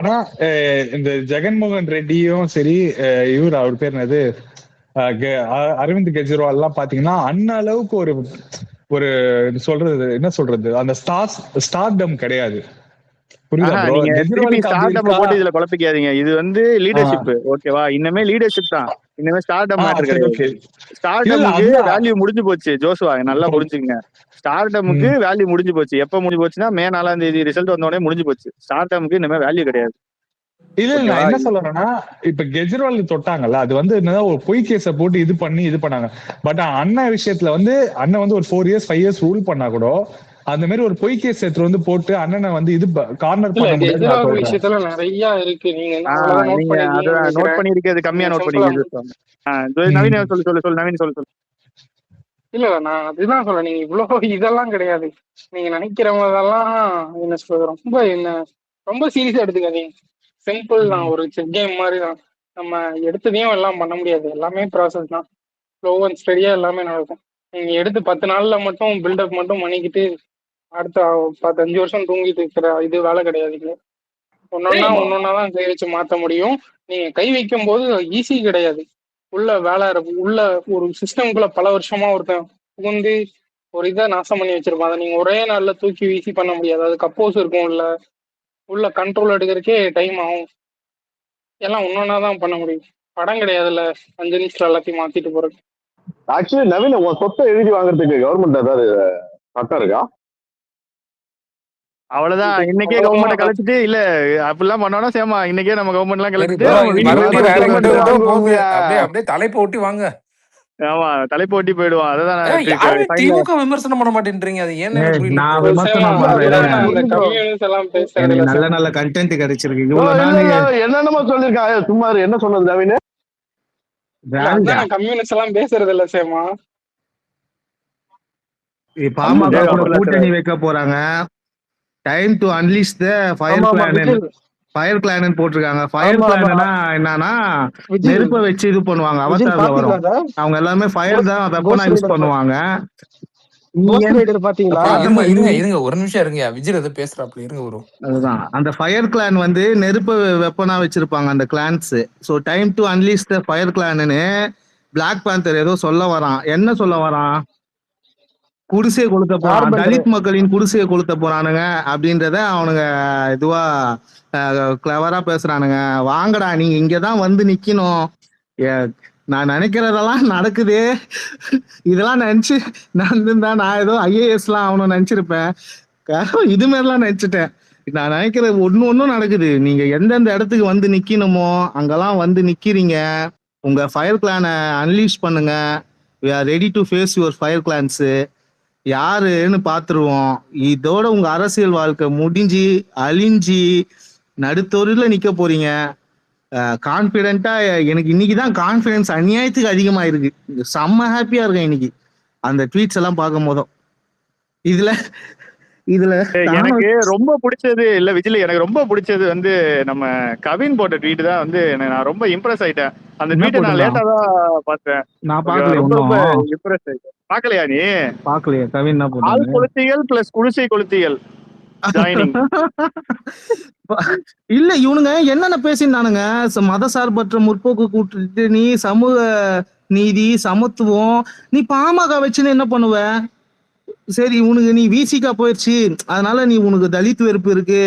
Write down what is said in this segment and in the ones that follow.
ஆனா இந்த ஜெகன்மோகன் ரெட்டியும் சரி, அவர் பேர் என்னது, அரவிந்த் கெஜ்ரிவால் எல்லாம் பாத்தீங்கன்னா அண்ணன் அளவுக்கு ஒரு ஒரு சொல்றது என்ன சொல்றது, அந்த ஸ்டார்டம் கிடையாது. புரியுதா ப்ரோ? நீங்க திருப்பி கெஜ்ரிவாலுக்கு அப்படி ஸ்டார்டம் இருக்கா? போட்டு இதுல குழப்பிக்காதீங்க. இது வந்து லீடர்ஷிப், ஓகேவா? இன்னமே லீடர்ஷிப் தான், இன்னமே ஸ்டார்டம் மேட்டர் சரி, கிடையாது. ஓகே. ஸ்டார்டமுக்கு வேல்யூ முடிஞ்சு போச்சு ஜோசுவா, நல்லா புரிஞ்சுங்க. ஸ்டார்டமுக்கு வேல்யூ முடிஞ்சு போச்சு. எப்ப முடிஞ்சு போச்சுன்னா மே 4ஆம் தேதி ரிசல்ட் வந்த உடனே முடிஞ்சு போச்சு. ஸ்டார்டமுக்கு இனிமே வேல்யூ கிடையாது. இல்ல நான் என்ன சொல்றேன்னா, இப்ப கெஜ்ரிவால் தொட்டாங்கல்ல, அது வந்து என்னன்னா ஒரு பொய் கேஸ போட்டு இது பண்ணாங்க. பட் அண்ணன் விஷயத்துல வந்து அண்ணன் வந்து ஒரு 4 இயர்ஸ் 5 இயர்ஸ் ரூல் பண்ணா கூட அந்த மாதிரி ஒரு பொய் கேஸ் எடுத்து வந்து போட்டு அண்ணனை வந்து இது கார்னர் பண்ண முடியாது. விஷயத்துல நிறைய இருக்கு. நீங்க நோட் பண்ணிருக்கிறது கம்மியா நோட் பண்ணீங்க. நவீன் சொல்லு நவீன் சொல்லு. இல்ல நான் அதுதான் சொல்றேன், நீங்க இவ்வளவு இதெல்லாம் கிடையாது. நீங்க நினைக்கிறவங்கதெல்லாம் என்ன சொல்றது, ரொம்ப சீரியஸா எடுத்துக்காதீங்க. சிம்பிள் தான், ஒரு செக் கேம் மாதிரி தான். நம்ம எடுத்ததையும் எல்லாம் பண்ண முடியாது, எல்லாமே ப்ராசஸ் தான். ஸ்லோ அண்ட் ஸ்டடியா எல்லாமே நடக்கும். நீங்க எடுத்து 10 நாள்ல மட்டும் பில்டப் மட்டும் பண்ணிக்கிட்டு அடுத்த 5 வருஷம் தூங்கிட்டு இருக்கிற இது வேலை கிடையாதுங்க. ஒன்னொன்னா தான் கை வச்சு மாத்த முடியும். நீங்க கை வைக்கும் போது ஈஸி கிடையாது. உள்ள வேலை உள்ள ஒரு சிஸ்டம்குள்ள பல வருஷமா ஒருத்தன் புகுந்து ஒரு இதை நாசம் பண்ணி வச்சிருப்பான். அதை நீங்க ஒரே நாள்ல தூக்கி வீசி பண்ண முடியாது. அதுக்கு அப்போஸ் இருக்கும், உள்ள கண்ட்ரோல் எடுக்கிறதுக்கே டைம் ஆகும். எல்லாம் ஒன்னொன்னாதான் பண்ண முடியும். படம் கிடையாதுல்ல 5 நிமிஷத்துல எல்லாத்தையும் மாத்திட்டு போறது. ஆக்சுவலி நவீன சொத்தை எழுதி வாங்குறதுக்கு கவர்மெண்ட் ஏதாவது சட்டம் இருக்கா? அவ்வளவுதான். இன்னைக்கே கவர்மெண்ட் கலைச்சிட்டு இல்ல அப்படிலாம் பண்ணோம்னா சேமா இன்னைக்கே நம்ம கவர்மெண்ட் எல்லாம் கலைச்சிட்டு அப்படியே தலைப்பு ஒட்டி வாங்க. ஆமா, தலைப்பு ஒட்டி போயிடுவோம். அதான் திமுக விமர்சனம் பண்ண மாட்டேன்றீங்க. அது ஏன் நல்ல நல்ல கண்டென்ட் கிடைச்சிருக்கு. என்னென்னமோ சொல்லிருக்காங்க, சும்மா என்ன சொன்னது நவீன்? கம்யூனிஸ்ட் எல்லாம் பேசுறது இல்ல சேமா. பாமக கூட்டணி வைக்க போறாங்க. Time to unleash the fire clan போட்டிருக்காங்க. ஃபயர் கிளான்னா என்னன்னா நெருப்ப வச்சு இது பண்ணுவாங்க. அவதார்ல வரும். அவங்க எல்லாமே ஃபயர் தான் வெப்பனா யூஸ் பண்ணுவாங்க. இருங்க ஒரு நிமிஷம் இருங்க, விஜய் எதை பேசுறாப்ல இருங்க வரும். அதுதான் அந்த ஃபயர் கிளான் வந்து நெருப்ப வெப்பனா வச்சிருப்பாங்க அந்த clans. So time to unleash the fire கிளான்னு பிளாக் பேந்தர் ஏதோ சொல்ல வரான். என்ன சொல்ல வரான்? குடிசையை கொளுத்த போறான், தலித் மக்களின் குடிசையை கொளுத்த போறானுங்க அப்படின்றத அவனுங்க இதுவா கிளவரா பேசுறானுங்க. வாங்கடா, நீங்க இங்கதான் வந்து நிக்கணும். நான் நினைக்கிறதெல்லாம் நடக்குது. இதெல்லாம் நினைச்சு நான் ஏதோ IAS எல்லாம் அவனும் நினைச்சிருப்பேன். இது மாதிரிலாம் நினைச்சிட்டேன். நான் நினைக்கிறது ஒன்னும் நடக்குது. நீங்க எந்தெந்த இடத்துக்கு வந்து நிக்கணுமோ அங்கெல்லாம் வந்து நிக்கிறீங்க. உங்க ஃபயர் கிளானை அன்லீஷ் பண்ணுங்க. we are ready to face your fire clans. யாருன்னு பாத்துருவோம். இதோட உங்க அரசியல் வாழ்க்கை முடிஞ்சு அழிஞ்சி நடுத்தொருல நிக்க போறீங்க. கான்பிடென்ட்டா எனக்கு இன்னைக்குதான் கான்பிடன்ஸ் அநியாயத்துக்கு அதிகமா இருக்கு. செம்ம ஹாப்பியா இருக்கேன் இன்னைக்கு அந்த ட்வீட்ஸ் எல்லாம் பார்க்கும் போதும். இதுல எனக்கு ரொம்ப பிடிச்சது இல்ல விஜய், எனக்கு ரொம்ப பிடிச்சது வந்து நம்ம கவின் போட்ட ட்வீட் தான். வந்து நான் ரொம்ப இம்ப்ரெஸ் ஆயிட்டேன். அந்த ட்வீட்டை நான் லேட்டா தான் பார்த்தேன். நான் பார்க்கல. ரொம்ப இம்ப்ரெஸ் ஆயிட்டேன். பாக்கலையா நீ? பாக்கலையா? கவின் தான் போட்டாரு. ஆள் கொளுத்திகள் பிளஸ் குடிசை கொளுத்திகள் ஜாயினிங். இல்ல இவனுங்க என்னென்ன பேசினானுங்க? மதசார்பற்ற முற்போக்கு கூட்டணி, சமூக நீதி, சமத்துவம். நீ பாமக வச்சுன்னு என்ன பண்ணுவ? சரி, உனக்கு நீ விசிகா போயிடுச்சு, அதனால நீ உனக்கு தலித் வெறுப்பு இருக்கு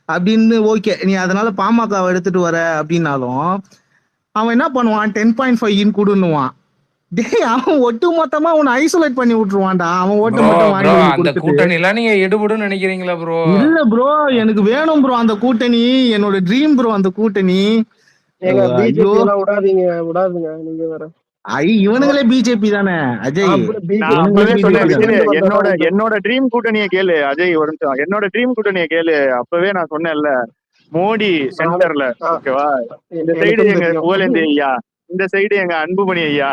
அப்படின்னு ஓகே, நீ அதனால பாமகவை எடுத்துட்டு வர அப்படின்னாலும் அவன் என்ன பண்ணுவான்? 10.5 கொடுன்னுவான். டேய், அவன் ஒட்டு மொத்தமா உன்னை ஐசோலேட் பண்ணி விட்டுருவான்டா. அவன் ஓட்டு மட்டும் வாங்கி கூட்டணில நீங்க எடுபடுன்னு நினைக்கிறீங்களா ப்ரோ? இல்ல ப்ரோ, எனக்கு வேணும் ப்ரோ அந்த கூட்டணி. என்னோட ட்ரீம் ப்ரோ அந்த கூட்டணி. விடாதுங்க நீங்க வேற. இவனுங்களே பிஜேபி தானே அஜய். என்னோட ட்ரீம் கூட்டணியை கேளு அஜய், ஒரு நிமிஷம். என்னோட ட்ரீம் கூட்டணியை கேளு. அப்பவே நான் சொன்னேன்ல, மோடி சென்டர்ல, ஓகேவா? இந்த சைடு எங்க புகழேந்தி ஐயா, இந்த சைடு எங்க அன்புமணி ஐயா,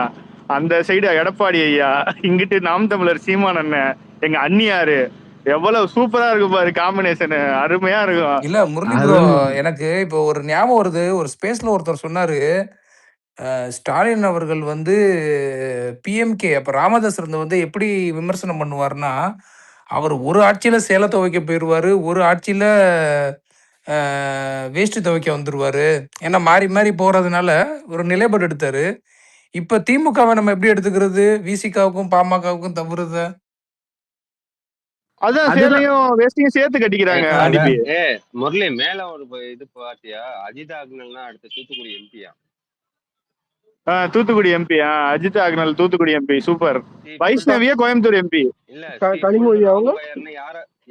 அந்த சைடு எடப்பாடி ஐயா, இங்கிட்டு நாம் தமிழர் சீமான் அண்ணன், எங்க அண்ணியாரு. எவ்வளவு சூப்பரா இருக்கு பாரு காம்பினேஷன், அருமையா இருக்கும். இல்ல முரளி ப்ரோ, எனக்கு இப்போ ஒரு ஞாபகம் வருது. ஒரு ஸ்பேஸ்ல ஒருத்தர் சொன்னாரு, ஸ்டாலின் அவர்கள் வந்து பிஎம்கே அப்ப ராமதாஸ் வந்து எப்படி விமர்சனம் பண்ணுவார்னா, அவர் ஒரு ஆட்சியில சேலத்தை வைக்க போயிடுவாரு, ஒரு ஆட்சியில வேஷ்டி துவைக்க வந்துருவாரு. ஏன்னா மாறி மாறி போறதுனால ஒரு நிலைப்பாடு எடுத்தாரு. இப்ப திமுகவை நம்ம எப்படி எடுத்துக்கிறது? விசிகாவுக்கும் பாமகவுக்கும் தவறுத? அதான் அதுதான் சேலையும் வேஷ்டியும் சேர்த்து கட்டிக்கிறாங்க அதான். ஆர்டிபி. முரளி மேல ஒரு இது பாத்தியா? அஜித் ஆக்னல்னா அடுத்த தூத்துக்குடி எம்பியா? Thoothukudi MP. Ajit Agarwal Thoothukudi MP super. வைஷ்ணவியே கோயம்புத்தூர் எம்பி. இல்ல கனிமொழி அவங்க வயர்னு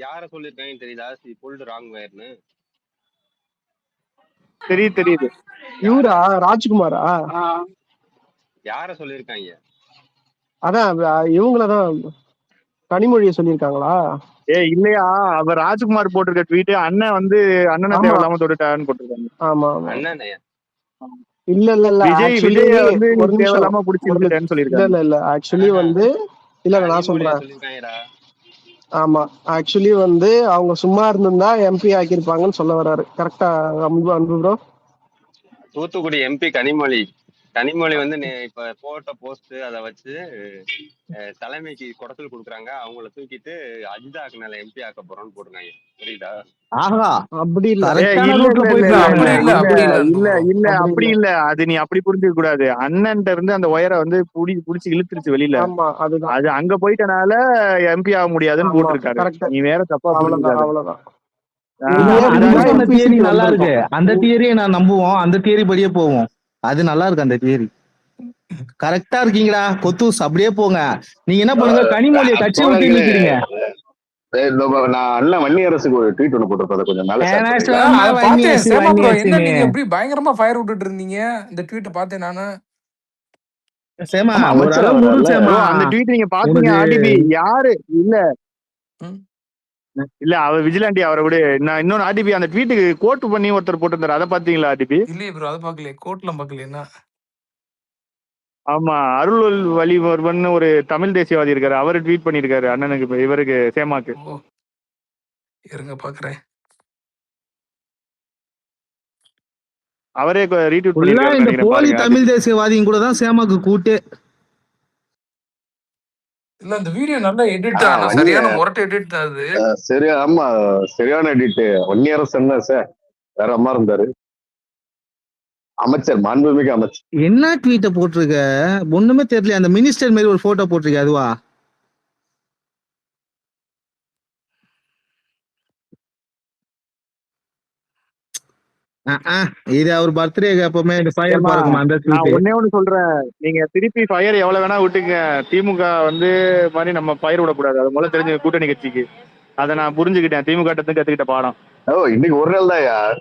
யார சொல்லிருக்காங்கன்னு தெரியுதா? புல்டு ராங் வயர்னு தெரியுது. இவரா ராஜ்குமாரா? யார சொல்லிருக்காங்க? அதான் இவங்களதான் கனிமொழியை சொல்லியிருக்காங்களா? இல்லையா, அவர் ராஜ்குமார் போட்டிருக்க ட்வீட் அண்ணன் வந்து அண்ணனை தேவையில்லாம தொட்டுட்டான்னு போட்டிருக்காங்க. ஆமா அண்ணன் இல்ல விஜய் வந்து தேவையில்லாம புடிச்சிருக்கேன்னு சொல்லிருக்காங்க. இல்ல ஆக்சுவலி வந்து இல்ல நான் சொல்றேன். ஆமா ஆக்சுவலி வந்து அவங்க சும்மா இருந்திருந்தா எம்பி ஆக்கியிருப்பாங்கன்னு சொல்ல வர்றாரு. கரெக்டா அன்பு ப்ரோ? தூத்துக்குடி எம்பி கனிமொழி வந்து இப்ப போட்ட போஸ்ட் அதை வச்சு தலைமைக்கு குடத்தில் கொடுக்குறாங்க. அவங்கள தூக்கிட்டு அஜித் ஆக்னல எம்பி ஆக்க போறோம்னு போட்டுருக்காங்க. புரியுதா? ஆஹா அப்படி இல்ல அப்படி இல்ல. அது நீ அப்படி புரிஞ்சுக்க கூடாது. அண்ணன்ட்ட இருந்து அந்த ஒயரை வந்து புடிச்சு இழுத்துருச்சு வெளியில. அது அங்க போயிட்டனால எம்பி ஆக முடியாதுன்னு போட்டிருக்காரு. நீ வேற தப்பா அவ்வளவுதான். நல்லா இருக்கு. அந்த தியரியை நான் நம்புவோம். அந்த தியரி படியே போவோம். அது நல்லா இருக்கு. அந்த தியரி கரெக்டா இருக்கீங்களா? கொத்தூஸ் அப்படியே போங்க. நீங்க என்ன பண்ணுங்க, கனிமொழியை கட்சி விட்டு நிக்கிறீங்க. நான் அண்ணன் வன்னியரசுக்கு ஒரு ட்வீட் ஒண்ணு போட்டிருப்பேன். கொஞ்சம் எப்படி பயங்கரமா ஃபயர் விட்டுட்டு இருந்தீங்க? இந்த ட்வீட் பார்த்தேன் நானு. சேமா அந்த ட்வீட் நீங்க பாத்தீங்க? ஆர்டிபி யாரு இல்ல அவர் விஜிலாண்டி அவரை விட நான் இன்னொன்னு ஆர்டிபி அந்த ட்வீட்டுக்கு கோட் பண்ணி ஒருத்தர் போட்டிருந்தாரு. அதை பாத்தீங்களா ஆர்டிபி? இல்லையே ப்ரோ, அதை பாக்கல. கோட்லாம் பாக்கல. ஆமா, அருள் வழிவர்வன் ஒரு தமிழ் தேசியவாதி இருக்காரு. அவரு ட்வீட் பண்ணிருக்காரு அண்ணனுக்கு, இவருக்கு சேமாக்கு. இருங்க பாக்குறேன். அவரே ரீட்வீட் பண்ணிருக்காரு. இந்த போலி தமிழ் தேசியவாதியும் கூட தான் சேமாக்கு கூட்டு. இல்ல இந்த வீடியோ நல்லா எடிட் ஆன சரியான முரட்டை எடிட் தான் அது. சரியா? ஆமா சரியான எடிட். வன்னியரசு என்ன சார் வேற அம்மா இருந்தாரு. அமைச்சர், மாண்புமிகு அமைச்சர். என்ன ட்வீட்ட போட்டிருக்க? ஒண்ணுமே தெரியல. அந்த மினிஸ்டர் மாதிரி ஒரு போட்டோ போட்டிருக்க, அதுவா? இது அவர் பர்த்டே எப்பவுமே ஃபயர் பறக்கும். அந்த ட்வீட் ஒண்ணே ஒண்ணு சொல்றேன், நீங்க திருப்பி ஃபயர் எவ்வளவு வேணா விட்டுங்க. திமுக வந்து மாதிரி நம்ம ஃபயர் விடக்கூடாது. அது முதல்ல தெரிஞ்ச கூட்டணி கட்சிக்கு. அதை நான் புரிஞ்சுக்கிட்டேன். திமுக கத்துக்கிட்ட பாடம். இன்னைக்கு ஒரு நாள் தான் யார்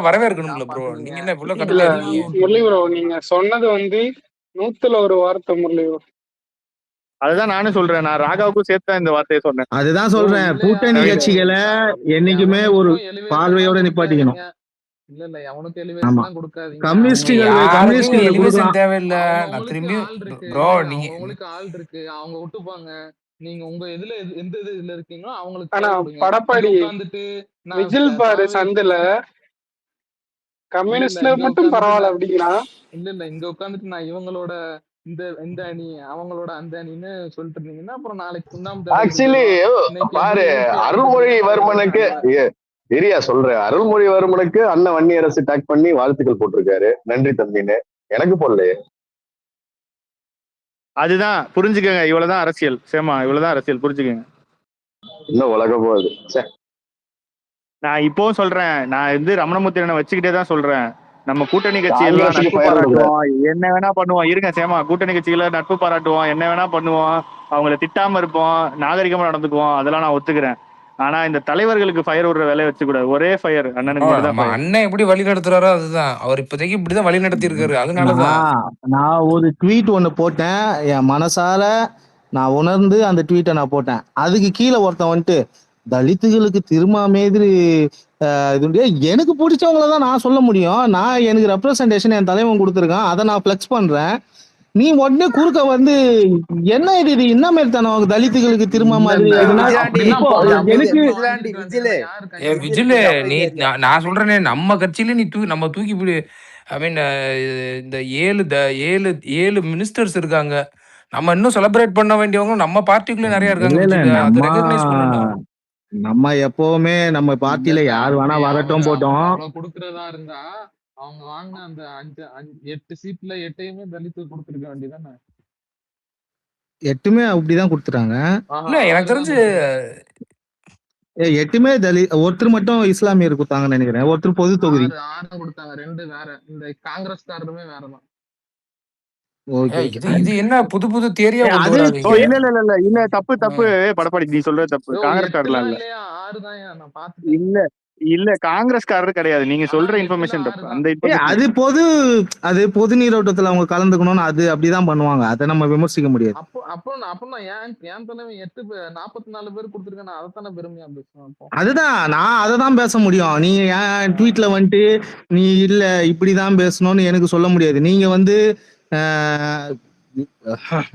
வரவேற்கணும்ல ப்ரோ. நீங்க என்ன இவ்வளவு கட்டல? முரளி ப்ரோ, நீங்க சொன்னது வந்து 100ல ஒரு வார்த்தை முரளி ப்ரோ. அதுதான் நானும் சொல்றேன். நான் ராகாவுக்கும் சேர்த்தா இந்த வார்த்தையை சொன்னேன். அதுதான் சொல்றேன். கூட்டணி கட்சிகளை என்னைக்குமே ஒரு பார்வையோட நிப்பாட்டிக்கணும். இல்ல எவனுக்கு எலிவேஷன் கொடுக்காதீங்க. கம்யூனிஸ்ட் தேவையில்லை. நான் திரும்பி ப்ரோ, நீங்க உங்களுக்கு ஆள் இருக்கு, அவங்க விட்டுப்பாங்க. நீங்க உங்க எதுல எந்த இதுல இருக்கீங்களோ அவங்களுக்கு. ஆனா படப்பாடி விஜில் பாரு சந்தில கம்யூனிஸ்ட்ல மட்டும் பரவாயில்ல அப்படிங்கிறா. இல்ல இங்க உட்காந்துட்டு நான் இவங்களோட இந்த அணி அவங்களோட அந்த அணின்னு சொல்லிட்டு இருந்தீங்கன்னா அப்புறம் நாளைக்கு சுண்ணாம்பு. ஆக்சுவலி பாரு, அருள்மொழிவர்மனுக்கு சொல்றேன். அருள்மொழிவர்மனுக்கு அண்ணன் வன்னியரசு டேக் பண்ணி வாழ்த்துக்கள் போட்டிருக்காரு. நன்றி தம்பின்னு. எனக்கு போடலையே. அதுதான் புரிஞ்சுக்கங்க. இவ்வளவுதான் அரசியல். சேமா, இவ்வளவுதான் அரசியல். புரிஞ்சுக்கங்க. இன்னும் உலக போகுது. நான் இப்பவும் சொல்றேன், நான் வந்து ரமணமுத்திரனை வச்சுக்கிட்டே தான் சொல்றேன். நம்ம கூட்டணி கட்சியெல்லாம் நட்பு பாராட்டுவோம், என்ன வேணா பண்ணுவோம். இருங்க சேமா, கூட்டணி கட்சிகளை நட்பு பாராட்டுவோம், என்ன வேணா பண்ணுவோம், அவங்களை திட்டாம இருப்போம், நாகரிகமா நடந்துக்குவோம். அதெல்லாம் நான் ஒத்துக்கிறேன். ஆனா இந்த தலைவர்களுக்கு ஃபயர் விடுற வேலையை வச்சுக்கூடாது. ஒரே ஃபயர் அண்ணனுக்கு. அண்ணன் எப்படி வழி நடத்துறாரோ அதுதான். அவர் இப்போதைக்கு இப்படிதான் வழி நடத்தி இருக்காரு. அதனாலதான் நான் ஒரு ட்வீட் ஒண்ணு போட்டேன். என் மனசால நான் உணர்ந்து அந்த ட்வீட்டை நான் போட்டேன். அதுக்கு கீழே ஒருத்தன் வந்துட்டு தலித்துகளுக்கு திருமாமேதிரி எனக்கு பிடிச்சவங்களதான் நான் சொல்ல முடியும். நான் எனக்கு ரெப்ரசன்டேஷன் என் தலைவன் கொடுத்துருக்கான், அதை நான் ஃபிளெக்ஸ் பண்றேன். நீ உடனே குறுக்க வந்து என்ன இது என்ன மாதிரி தானே தலித்துகளுக்கு திரும்ப மாதிரி. விஜிலே நீ நான் சொல்றேனே, நம்ம கட்சியில நீ நம்ம தூக்கி போடு. ஐ மீன் இந்த 7 மினிஸ்டர்ஸ் இருக்காங்க. நம்ம இன்னும் செலிப்ரேட் பண்ண வேண்டியவங்க நம்ம பார்ட்டிக்குள்ள நிறைய இருக்காங்க. நம்ம எப்பவுமே நம்ம பார்ட்டியில இல்ல யார் வேணா அப்படி வரட்டும் அவங்க போட்டோம். அவ்வளவு கொடுக்கறதா இருந்தா அவங்க வாங்கின அந்த 8 சீட்ல 8யுமே தலித்துக்கு கொடுத்துருக்க வேண்டியதானே. 8மே அப்படிதான் கொடுத்துட்டாங்க. இல்ல எனக்கு தெரிஞ்சு 8மே ஒருத்தர் மட்டும் இஸ்லாமியர் கொடுத்தாங்கன்னு நினைக்கிறேன். ஒருத்தர் பொது தொகுதி. 6 கொடுத்தாங்க. 2 வேற. இந்த காங்கிரஸ்காரருமே வேறதான். ஓகே ஏய், இது என்ன புது புது தியரியா கொண்டு அது வராதீங்க. இல்ல தப்பு படப்பாடி நீ சொல்றது தப்பு. காங்கிரஸ்காரர்லாம் இல்ல. இல்லையா 6 தான் நான் பாத்துட்டேன். இல்ல காங்கிரஸ்காரர் கிடையாது. நீங்க சொல்ற இன்ஃபர்மேஷன் தப்பு. அந்த அது பொது நீரோட்டத்துல அவங்க கலந்துக்கணும்னு அது அப்படிதான் பண்ணுவாங்க. அதை நம்ம விமர்சிக்க முடியாது. அப்போ என் தலைமை 44 பேர் கொடுத்துருக்கேன். அதைத்தானே பெருமையா பேசுவேன். அதுதான் நான் அதை தான் பேச முடியும். நீங்க என் ட்வீட்ல வந்துட்டு நீ இல்ல இப்படிதான் பேசணும்னு எனக்கு சொல்ல முடியாது. நீங்க வந்து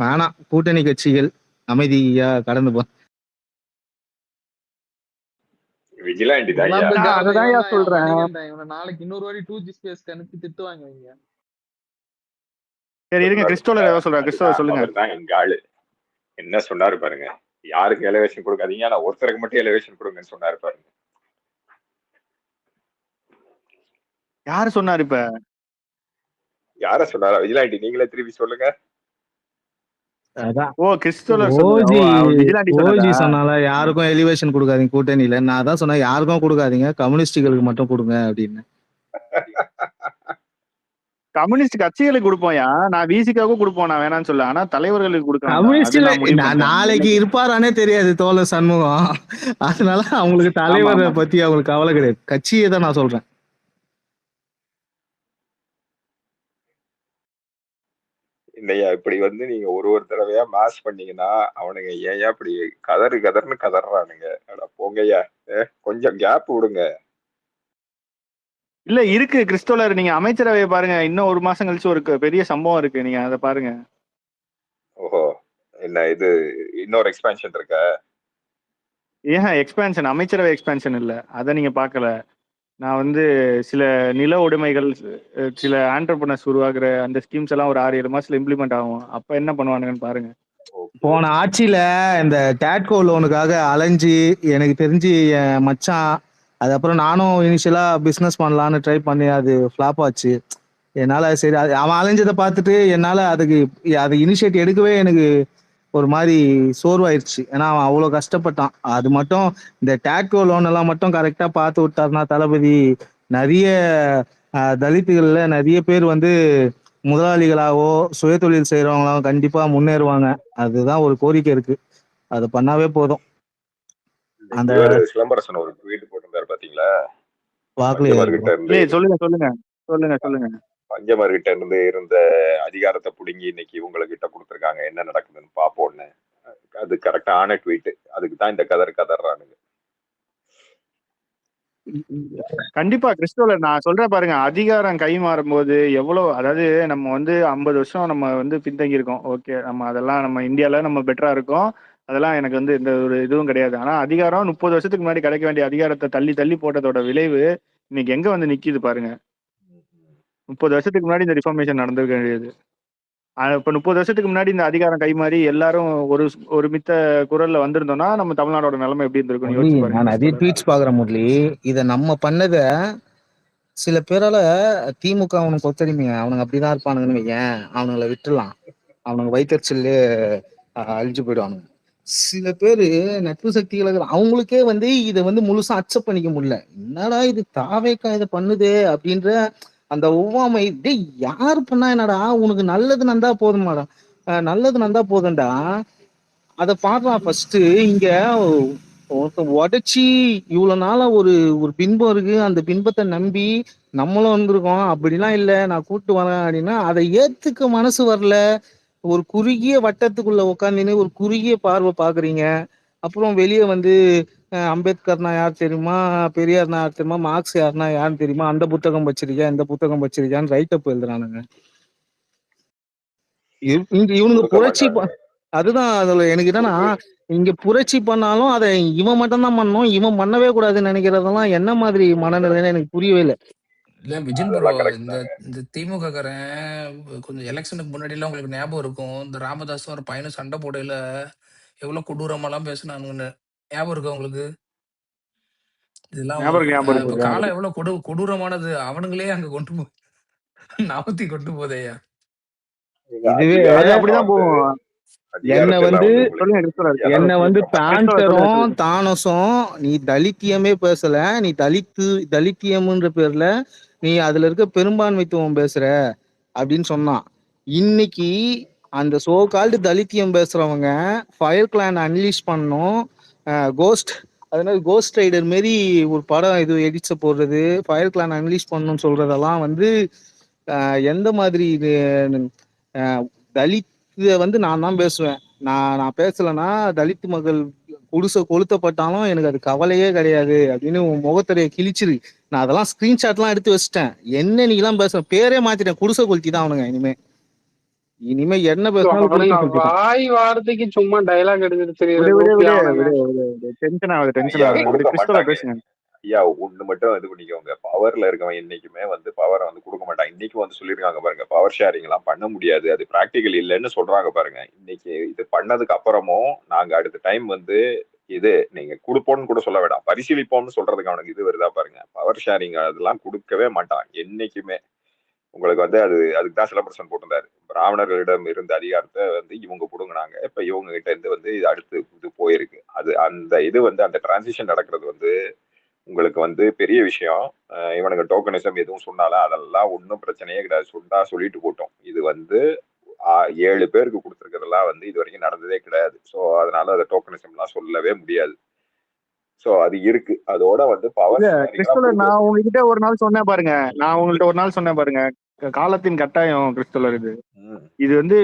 வேணாம், கூட்டணி கட்சிகள் அமைதியா கடந்து போ. விஜிலாண்டி தான் அததான் சொல்றேன். நாளைக்கு இன்னொரு வாட்டி 2G ஸ்பேஸ் கணக்கு திட்டுவாங்க இங்க. சரி இருங்க, கிறிஸ்டோலர் ஏதோ சொல்றாரு. கிறிஸ்டோலர் சொல்லுங்க. எங்க ஆளு என்ன சொன்னாரு பாருங்க. யாருக்கு எலிவேஷன் கொடுக்காதீங்க, ஆனா ஒருத்தருக்கு மட்டும் எலிவேஷன் கொடுங்கன்னு சொன்னாரு பாருங்க. யாரு சொன்னாரு? இப்ப யார சொன்னாரா? விஜிலாண்டி நீங்களே திருப்பி சொல்லுங்க. சொன்னால யாருக்கும் எலிவேஷன் கொடுக்காதீங்க கூட்டணியில. நான் தான் சொன்னேன் யாருக்கும் கொடுக்காதீங்க, கம்யூனிஸ்டுகளுக்கு மட்டும் கொடுங்க அப்படின்னு. கம்யூனிஸ்ட் கட்சிகளுக்கு கொடுப்போம்யா. நான் விசிகாவுக்கும் கொடுப்போம், நான் வேணாம்னு சொல்ல. ஆனா தலைவர்களுக்கு கொடுக்க கம்யூனிஸ்ட்ல நாளைக்கு இருப்பாரானே தெரியாது தோழ சண்முகம். அதனால அவங்களுக்கு தலைவரை பத்தி அவங்களுக்கு கவலை கிடையாது. கட்சியை தான் நான் சொல்றேன். இல்லையா இப்படி வந்து நீங்க ஒரு தடவையா மாஸ் பண்ணீங்கன்னா அவனுங்க ஏன் இப்படி கதர்னு கதறானுங்க. அட போங்கய்யா, கொஞ்சம் கேப் விடுங்க. இல்ல இருக்கு கிறிஸ்டோலர், நீங்க அமைச்சரவையை பாருங்க. இன்னும் 1 மாசம் கழிச்சு ஒரு பெரிய சம்பவம் இருக்கு, நீங்க அதை பாருங்க. ஓஹோ, என்ன இது இன்னொரு எக்ஸ்பான்ஷன் இருக்க? எக்ஸ்பான்ஷன் அமைச்சரவை எக்ஸ்பான்ஷன் இல்ல, அதை நீங்க பாக்கல. நான் வந்து சில நில உடைமைகள், சில ஆண்டர்பிரனர்ஸ் உருவாக்குற அந்த ஸ்கீம்ஸ் எல்லாம் ஒரு 6-7 மாசத்துல இம்ப்ளிமெண்ட் ஆகும். அப்ப என்ன பண்ணுவானுங்கன்னு பாருங்க. போன ஆட்சியில இந்த டேட்கோ லோனுக்காக அலைஞ்சு எனக்கு தெரிஞ்சு என் மச்சான், அதுக்கப்புறம் நானும் இனிஷியலா பிசினஸ் பண்ணலான்னு ட்ரை பண்ணி அது ஃபிளாப் ஆச்சு. என்னால சரி அவன் அலைஞ்சதை பார்த்துட்டு என்னால அது இனிஷியேட் எடுக்கவே எனக்கு ஒரு மாதிரி சோர்வாயிருச்சு. ஏன்னா அவன் அவ்வளோ கஷ்டப்பட்டான். அது மட்டும் இந்த டேட்கோ லோன் எல்லாம் மட்டும் கரெக்டா பார்த்து விட்டாருன்னா தளபதி நிறைய தலித்துகள்ல நிறைய பேர் வந்து முதலாளிகளாவோ சுயதொழில் செய்யறவங்களாவோ கண்டிப்பா முன்னேறுவாங்க. அதுதான் ஒரு கோரிக்கை இருக்கு, அது பண்ணாவே போதும். அந்த சிலம்பரசன் ஒரு ட்வீட் போட்டிருந்தாரு பாத்தீங்களா? சொல்லுங்க. பஞ்சமர்கிட்ட இருந்து இருந்த அதிகாரத்தை புடுங்கி இன்னைக்கு இவங்ககிட்ட கொடுத்துருக்காங்க, என்ன நடக்குதுன்னு பாப்போம்னு. அது கரெக்டான ட்வீட். அதுக்கு தான் இந்த கதறானுங்க. கண்டிப்பா கிறிஸ்டோலர், நான் சொல்றேன் பாருங்க. அதிகாரம் கை மாறும் போது எவ்வளவு, அதாவது நம்ம வந்து 50 வருஷம் நம்ம வந்து பின்தங்கி இருக்கோம். ஓகே, நம்ம அதெல்லாம் நம்ம இந்தியால நம்ம பெட்டரா இருக்கோம். அதெல்லாம் எனக்கு வந்து எந்த ஒரு இதுவும் கிடையாது. ஆனா அதிகாரம் 30 வருஷத்துக்கு முன்னாடி கிடைக்க வேண்டிய அதிகாரத்தை தள்ளி போட்டதோட விளைவு இன்னைக்கு எங்க வந்து நிக்குது பாருங்க. 30 வருஷத்துக்கு முன்னாடி இந்த ரிஃபார்மேஷன் நடந்திருக்க வேண்டியது. இப்ப 30 வருஷத்துக்கு முன்னாடி இந்த அதிகாரம் கை மாறி எல்லாரும் ஒரு மித்த குரல்ல வந்திருந்தோம்னா நம்ம தமிழ்நாடோட நிலைமை எப்படி இருந்திருக்கும்? நான் நிறைய ட்வீட்ஸ் பாக்குறேன் முரளி. இத நம்ம பண்ணத சில பேரால திமுக அவனுக்கு ஒத்தரிமைங்க, அவனுங்க அப்படிதான் இருப்பானுங்கன்னு வையேன், அவனுங்களை விட்டுலாம். அவனுங்க வயிற்றுச்சல்லே அழிஞ்சு போயிடுவானுங்க. சில பேரு நட்பு சக்திகளை அவங்களுக்கே வந்து இதை வந்து முழுசா அக்செப்ட் பண்ணிக்க முடியல. என்னடா இது தாவேக்கா இதை பண்ணுது அப்படின்ற அந்த ஒவ்வாமை. டேய் யாரு பண்ணா என்னடா, உனக்கு நல்லது நந்தா போதுமாடா, நல்லது நந்தா போதும்டா, அதை பாடுறான் ஃபர்ஸ்ட். இங்க உடைச்சி இவ்வளவு நாளா ஒரு பின்பம் இருக்கு, அந்த பின்பத்தை நம்பி நம்மளும் வந்திருக்கோம். அப்படிலாம் இல்லை, நான் கூப்பிட்டு வரேன் அப்படின்னா அதை ஏத்துக்க மனசு வரல. ஒரு குறுகிய வட்டத்துக்குள்ள உட்காந்துன்னு ஒரு குறுகிய பார்வை பாக்குறீங்க. அப்புறம் வெளியே வந்து அம்பேத்கர்னா யார் தெரியுமா, பெரியார்னா யார் தெரியுமா, மார்க்ஸ் யாருன்னா யாருன்னு தெரியுமா, அந்த புத்தகம் வச்சிருக்கியா, இந்த புத்தகம் வச்சிருக்கியான்னு ரைட் அப் எழுதுறானுங்க. இவனுங்க புரட்சி அதுதான் அதுல எனக்கு என்னன்னா, இங்க புரட்சி பண்ணாலும் அதை இவன் மட்டும் தான் பண்ணணும், இவன் பண்ணவே கூடாதுன்னு நினைக்கிறதெல்லாம் என்ன மாதிரி மனநிலைன்னு எனக்கு புரியவே இல்லை. இல்ல விஜயன் ப்ரோ, இந்த திமுக காரன் கொஞ்சம் எலெக்ஷனுக்கு முன்னாடி எல்லாம் உங்களுக்கு ஞாபகம் இருக்கும், இந்த ராமதாஸ் ஒரு பையனும் சண்டை போடையில எவ்வளவு கொடூரமா எல்லாம் பேசினானுங்கன்னு ஞாபகம் இருக்கு உங்களுக்கு? இதெல்லாம் ஞாபகம் இருக்கு, ஞாபகம் இப்ப இருக்கு. காலம் எவ்வளவு கொடூரமானது. அவனுங்களே அங்க கொண்டு நவுத்தி கொண்டு போதையா. இதுவே அது அப்படிதான் போகும். என்ன வந்து சொல்லுங்க கிறிஸ்துவர். என்ன வந்து கிறிஸ்துவர் சொல்லுங்க, பேண்டரும் சொல்லுங்க. தானஸும் நீ தலித்தியமே பேசல, நீ தலித்தியம்ன்ற பேர்ல நீ அதுல இருக்க பெரும்பான்மைத்துவம் பேசுற அப்படின்னு சொன்னான். இன்னைக்கு அந்த சோ கால்டு தலித்தியம் பேசுறவங்க ஃபயர் கிளான் அன்லீஷ் பண்ணோம், கோஸ்ட் அதனால கோஸ்ட் ரைடர் மாரி ஒரு படம் இது எடிட்ஸ போடுறது, ஃபயர் கிளான் அன்லீஷ் பண்ணணும்னு சொல்றதெல்லாம் வந்து எந்த மாதிரி இது தலித் இதை வந்து நான் தான் பேசுவேன். நான் பேசலைன்னா தலித் மக்கள் குடிசை கொளுத்தப்பட்டாலும் எனக்கு அது கவலையே கிடையாது அப்படின்னு உன் முகத்தடைய கிழிச்சிரு. நான் அதெல்லாம் ஸ்கிரீன்ஷாட்லாம் எடுத்து வச்சுட்டேன். என்ன நீங்களாம் பேச பேரே மாத்திட்டேன், குடிசை கொளுத்தி தான் அவனுங்க. இனிமே என்ன பேசினாலும் வாய் வார்த்தைக்கு சும்மா டைலாக் எடுத்துட்டு டென்ஷன் ஆகுது, டென்ஷன் ஆகுது. கிறிஸ்துவர் பேசுங்க ஐயா. ஒண்ணு மட்டும் இது பண்ணிக்கோங்க, பவர்ல இருக்கவன் என்னைக்குமே வந்து பவரை வந்து கொடுக்க மாட்டான். இன்னைக்கு வந்து சொல்லியிருக்காங்க பாருங்க, பவர் ஷேரிங் எல்லாம் பண்ண முடியாது, அது பிராக்டிகல் இல்லைன்னு சொல்றாங்க பாருங்க. இன்னைக்கு இது பண்ணதுக்கு அப்புறமும் நாங்க அடுத்த டைம் வந்து இது நீங்க கொடுப்போம்னு கூட சொல்ல வேண்டாம், பரிசீலிப்போம்னு சொல்றதுக்கு அவனுக்கு இது வருதா பாருங்க. பவர் ஷேரிங் அதெல்லாம் கொடுக்கவே மாட்டான் என்னைக்குமே. உங்களுக்கு வந்து அதுக்கு தான் சிலம்பரசன் போட்டிருந்தாரு, பிராமணர்களிடம் இருந்த அதிகாரத்தை வந்து இவங்க புடுங்கினாங்க, இப்ப இவங்க கிட்ட இருந்து வந்து இது அடுத்து இது போயிருக்கு. அது அந்த இது வந்து அந்த டிரான்சிஷன் நடக்கிறது வந்து உங்களுக்கு வந்து பெரிய விஷயம். இவனுக்கு டோக்கனிசம் எதுவும் சொன்னாலும் அதெல்லாம் ஒன்றும் பிரச்சனையே கிடையாது, சொல்லிட்டு போட்டோம். இது வந்து 7 பேருக்கு கொடுத்துருக்கிறதெல்லாம் வந்து இது வரைக்கும் நடந்ததே கிடையாது. ஸோ அதனால அதை டோக்கனிசம்லாம் சொல்லவே முடியாது. சோ அது இருக்கு. அதோட வந்து பவர் நான் உங்ககிட்ட ஒரு நாள் சொன்னேன் பாருங்க, காலத்தின் கட்டாயம் கிறிஸ்துவர். இது வந்து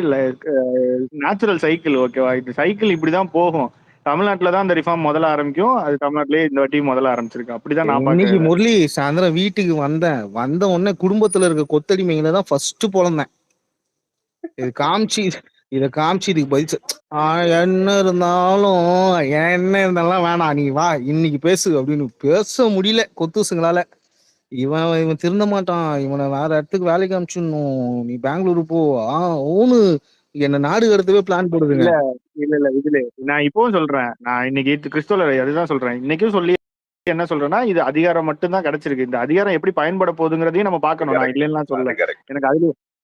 நேச்சுரல் சைக்கிள், ஓகேவா? இந்த சைக்கிள் இப்படிதான் போகும். தமிழ்நாட்டுல தான் அந்த ரிஃபார்ம் முதல்ல ஆரம்பிக்கும், அது தமிழ்நாட்டிலேயே இந்த வாட்டி முதல்ல ஆரம்பிச்சிருக்கு. அப்படிதான் நான் இன்னைக்கு முரளி சாயந்தரம் வீட்டுக்கு வந்த உடனே குடும்பத்துல இருக்க கொத்தடிமைகளை தான் ஃபர்ஸ்ட் பொழந்தேன். இதை காமிச்சு இதுக்கு பதிச்சு என்ன இருந்தாலும் வேணாம், நீ வா இன்னைக்கு பேசு அப்படின்னு பேச முடியல கொத்துசுங்களால. இவன் திருந்த மாட்டான், இவனை வேற இடத்துக்கு வேலைக்கு அனுப்பிச்சிடணும், நீ பெங்களூரு போ ஓனு என்ன நாடு கடத்தவே பிளான் போடுதுங்க. இல்ல இதுல நான் இப்பவும் சொல்றேன், நான் இன்னைக்கு கிறிஸ்துவர் அதுதான் சொல்றேன். இன்னைக்கும் சொல்லி என்ன சொல்றேன்னா, இது அதிகாரம் மட்டும்தான் கிடைச்சிருக்கு, இந்த அதிகாரம் எப்படி பயன்பட போகுதுங்கிறதையும் நம்ம பார்க்கணும். நான் இல்லைன்னா சொல்ல, எனக்கு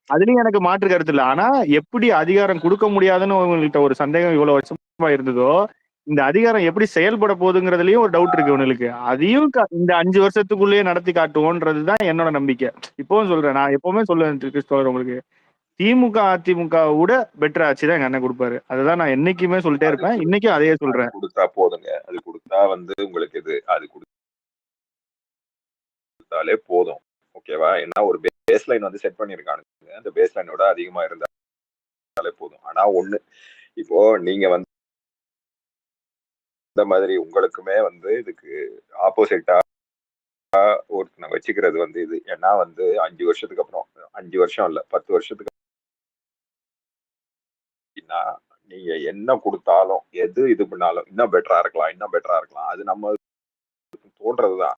அதுலயும் எனக்கு மாற்று கருத்து இல்லை. ஆனா எப்படி அதிகாரம் கொடுக்க முடியாதுன்னு உங்கள்கிட்ட ஒரு சந்தேகம் இவ்வளவு வருஷமா இருந்ததோ, இந்த அதிகாரம் எப்படி செயல்பட போகுதுங்கிறதுலயும் ஒரு டவுட் இருக்கு உங்களுக்கு. அதையும் இந்த 5 வருஷத்துக்குள்ளேயே நடத்தி காட்டுவோன்றதுதான் என்னோட நம்பிக்கை. இப்பவும் சொல்றேன், நான் எப்பவுமே சொல்லுவேன் கிறிஸ்துவர், உங்களுக்கு திமுக அதிமுக விட பெட்டர் ஆட்சி தான் எங்க அண்ணன் கொடுப்பாரு. அதுதான் நான் என்னைக்குமே சொல்லிட்டே இருப்பேன், இன்னைக்கும் அதையே சொல்றேன். கொடுத்தா போதுங்க, அது கொடுத்தா வந்து உங்களுக்கு இது அது கொடுத்தாலே போதும், ஓகேவா? ஏன்னா ஒரு பேஸ் லைன் வந்து செட் பண்ணிருக்கானுங்க, அந்த பேஸ் லைனோட அதிகமா இருந்தாலே போதும். ஆனா ஒண்ணு, இப்போ நீங்க வந்து இந்த மாதிரி உங்களுக்குமே வந்து இதுக்கு ஆப்போசிட்டா ஒருத்தனை வச்சுக்கிறது வந்து இது. ஏன்னா வந்து 5 வருஷத்துக்கு அப்புறம், 5 வருஷம் இல்ல 10 வருஷத்துக்கு நீங்க என்ன கொடுத்தாலும் எது இது பண்ணாலும் இன்னும் பெட்டரா இருக்கலாம், அது நம்ம தோன்றதுதான்.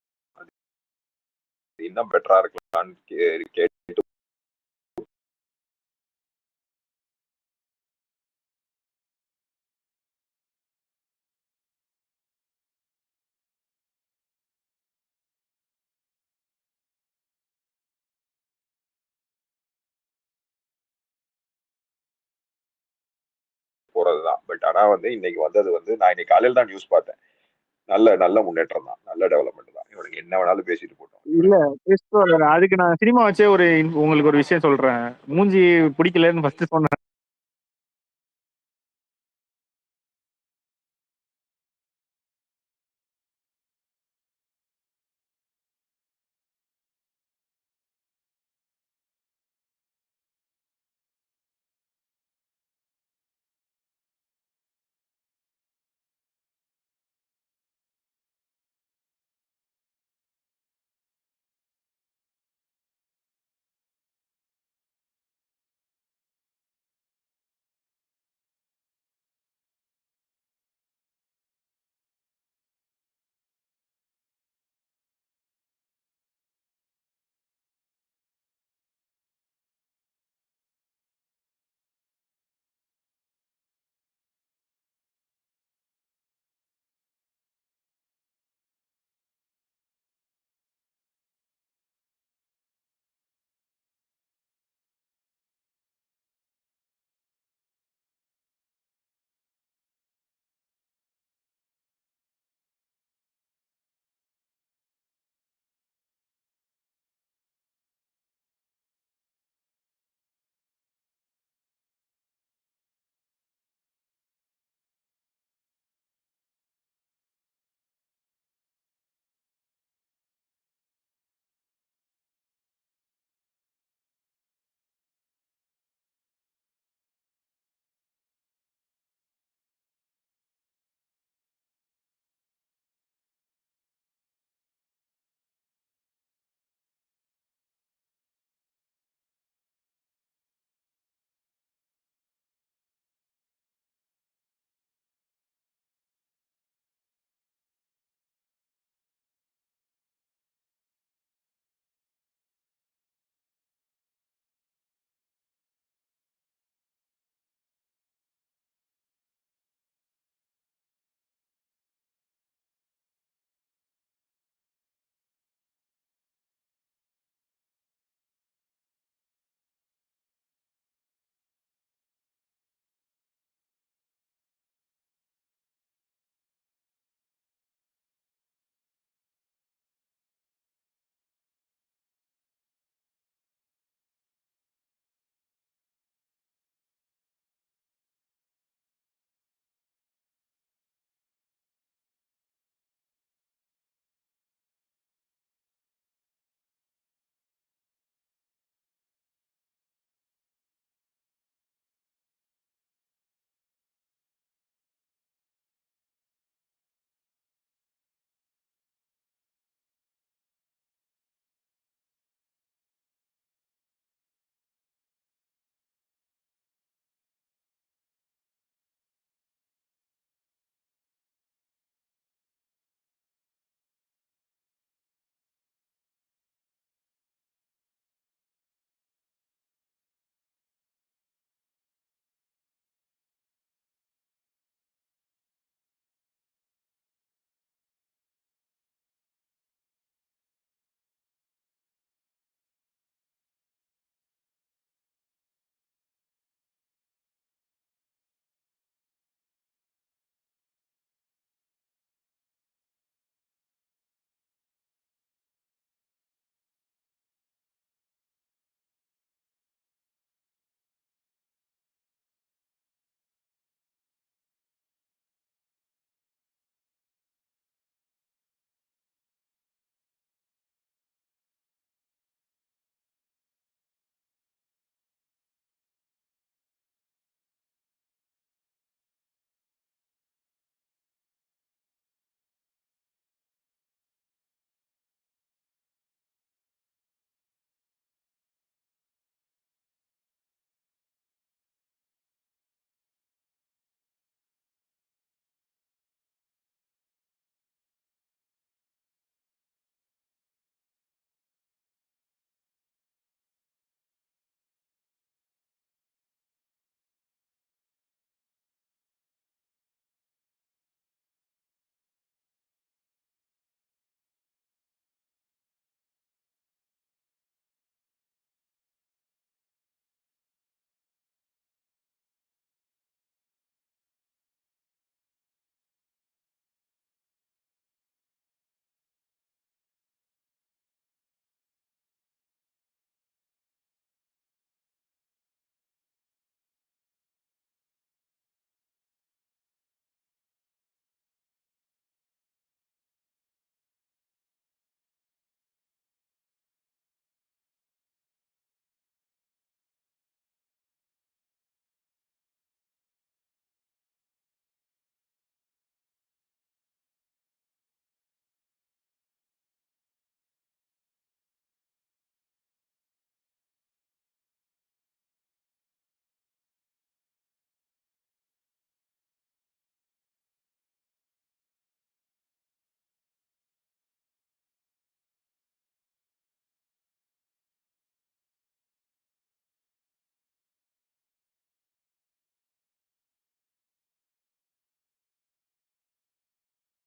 இன்னும் பெட்டரா இருக்கலாம்னு கேட்டு போறதுதான். பட் ஆனா வந்து இன்னைக்கு வந்தது வந்து நான் இன்னைக்கு காலையில தான் நியூஸ் பார்த்தேன், நல்ல முன்னேற்றம் தான், நல்ல டெவலப்மெண்ட் தான். இவனுக்கு என்ன வேணாலும் பேசிட்டு போட்டோம். இல்ல அதுக்கு நான் சினிமா வச்சே உங்களுக்கு ஒரு விஷயம் சொல்றேன். மூஞ்சி பிடிக்கலன்னு ஃபர்ஸ்ட் சொன்னேன்.